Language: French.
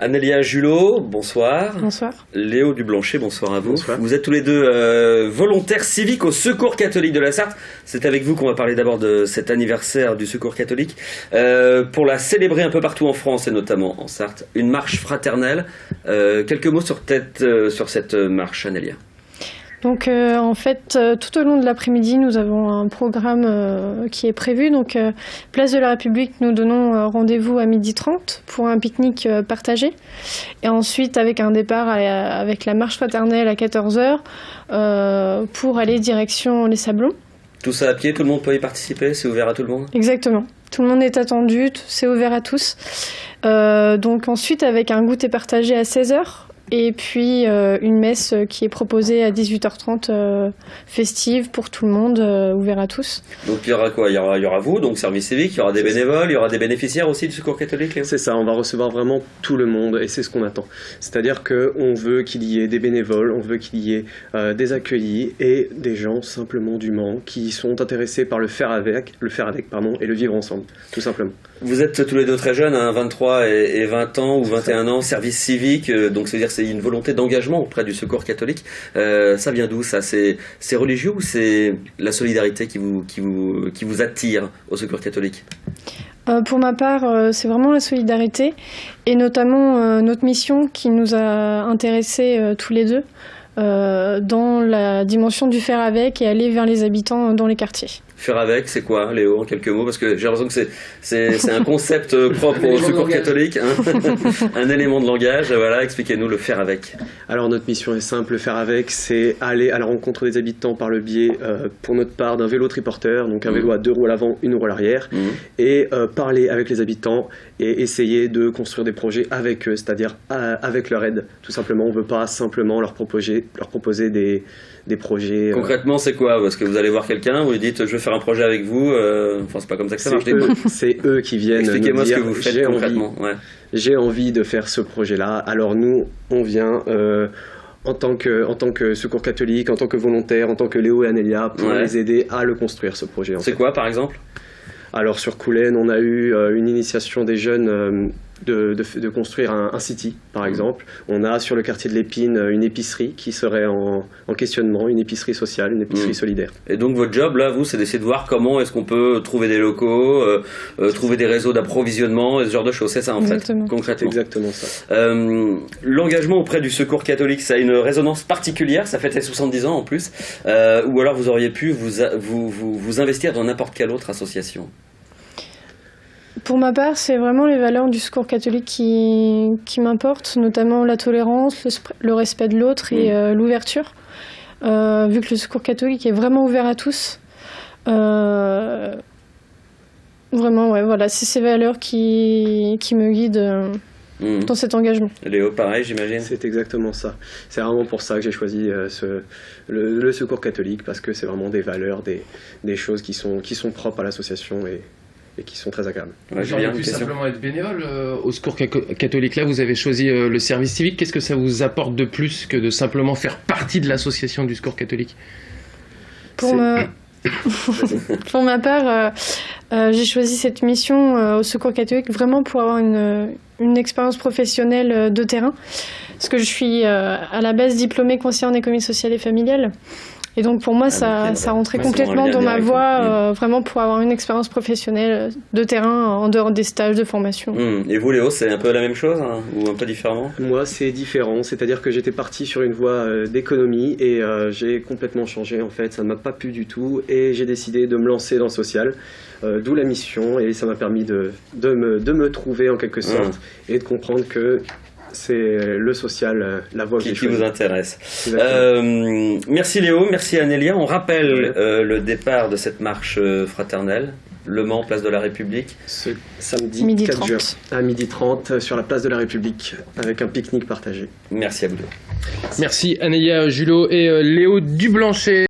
Anélia Julot, bonsoir. Bonsoir. Léo Dublanchet, bonsoir à vous. Bonsoir. Vous êtes tous les deux volontaires civiques au Secours catholique de la Sarthe. C'est avec vous qu'on va parler d'abord de cet anniversaire du Secours catholique. Pour la célébrer un peu partout en France et notamment en Sarthe, une marche fraternelle. Quelques mots sur cette marche, Anélia. Donc en fait, tout au long de l'après-midi, nous avons un programme qui est prévu. Donc place de la République, nous donnons rendez-vous à 12h30 pour un pique-nique partagé. Et ensuite, avec un départ avec la marche fraternelle à 14h pour aller direction les Sablons. Tout ça à pied, tout le monde peut y participer, c'est ouvert à tout le monde? Exactement. Tout le monde est attendu, c'est ouvert à tous. Donc ensuite, avec un goûter partagé à 16h. Et puis une messe qui est proposée à 18h30, festive pour tout le monde, ouvert à tous. Donc il y aura quoi? Il y aura vous, donc service civique, il y aura des bénévoles, il y aura des bénéficiaires aussi du Secours catholique, Léo? C'est ça, on va recevoir vraiment tout le monde et c'est ce qu'on attend. C'est-à-dire qu'on veut qu'il y ait des bénévoles, on veut qu'il y ait des accueillis et des gens simplement du Mans qui sont intéressés par le faire avec et le vivre ensemble, tout simplement. Vous êtes tous les deux très jeunes, hein, 23 et 20 ans ou 21 ans, service civique, donc c'est-à-dire que c'est une volonté d'engagement auprès du Secours catholique. Ça vient d'où ça? C'est religieux ou c'est la solidarité qui vous attire au Secours catholique? Pour ma part, c'est vraiment la solidarité et notamment notre mission qui nous a intéressés tous les deux dans la dimension du faire avec et aller vers les habitants dans les quartiers. Faire avec, c'est quoi, Léo, en quelques mots? Parce que j'ai l'impression que c'est un concept propre au Secours catholique, hein. Un élément de langage. Voilà, expliquez-nous le faire avec. Alors notre mission est simple, le faire avec, c'est aller à la rencontre des habitants par le biais, pour notre part, d'un vélo triporteur, donc un vélo à 2 roues à l'avant, 1 roue à l'arrière, et parler avec les habitants et essayer de construire des projets avec eux, c'est-à-dire avec leur aide, tout simplement. On ne veut pas simplement leur proposer des projets. Concrètement, c'est quoi? Parce que vous allez voir quelqu'un, vous lui dites je veux faire un projet avec vous, enfin c'est pas comme ça que ça marche. C'est eux qui viennent nous dire, expliquez-moi ce que vous faites concrètement. J'ai envie de faire ce projet-là, alors nous, on vient en tant que Secours catholique, en tant que volontaire, en tant que Léo et Anélia, pour les aider à le construire, ce projet. C'est quoi par exemple? Alors sur Coulennes, on a eu une initiation des jeunes de construire un city, par exemple. On a sur le quartier de l'Épine une épicerie qui serait en questionnement, une épicerie sociale, une épicerie solidaire. Et donc votre job, là, vous, c'est d'essayer de voir comment est-ce qu'on peut trouver des locaux, trouver des réseaux d'approvisionnement et ce genre de choses. C'est ça, en fait, concrètement. Exactement ça. L'engagement auprès du Secours catholique, ça a une résonance particulière, ça fête les 70 ans en plus, ou alors vous auriez pu vous investir dans n'importe quelle autre association? Pour ma part, c'est vraiment les valeurs du Secours catholique qui m'importent, notamment la tolérance, le respect de l'autre et l'ouverture. Vu que le Secours catholique est vraiment ouvert à tous, vraiment, ouais, voilà, c'est ces valeurs qui me guident dans cet engagement. Léo, pareil, j'imagine? C'est exactement ça. C'est vraiment pour ça que j'ai choisi le Secours catholique, parce que c'est vraiment des valeurs, des choses qui sont propres à l'association et qui sont très agréables. Vous auriez pu simplement être bénévole au Secours catholique. Là, vous avez choisi le service civique. Qu'est-ce que ça vous apporte de plus que de simplement faire partie de l'association du Secours catholique? Pour ma part, j'ai choisi cette mission au Secours catholique vraiment pour avoir une expérience professionnelle de terrain. Parce que je suis à la base diplômée conseillère en économie sociale et familiale. Et donc pour moi, ça rentrait complètement dans ma voie, vraiment pour avoir une expérience professionnelle de terrain en dehors des stages de formation. Et vous, Léo, c'est un peu la même chose, hein, ou un peu différemment? Moi, c'est différent. C'est-à-dire que j'étais parti sur une voie d'économie et j'ai complètement changé en fait. Ça ne m'a pas plu du tout et j'ai décidé de me lancer dans le social. D'où la mission et ça m'a permis de me trouver en quelque sorte et de comprendre que c'est le social, la voie qui vous intéresse. Merci Léo, merci Anélia. On rappelle le départ de cette marche fraternelle, Le Mans, place de la République. Ce samedi 4 juin à 12h30 sur la place de la République avec un pique-nique partagé. Merci à vous deux. Merci Anélia Julot et Léo Dublanchet.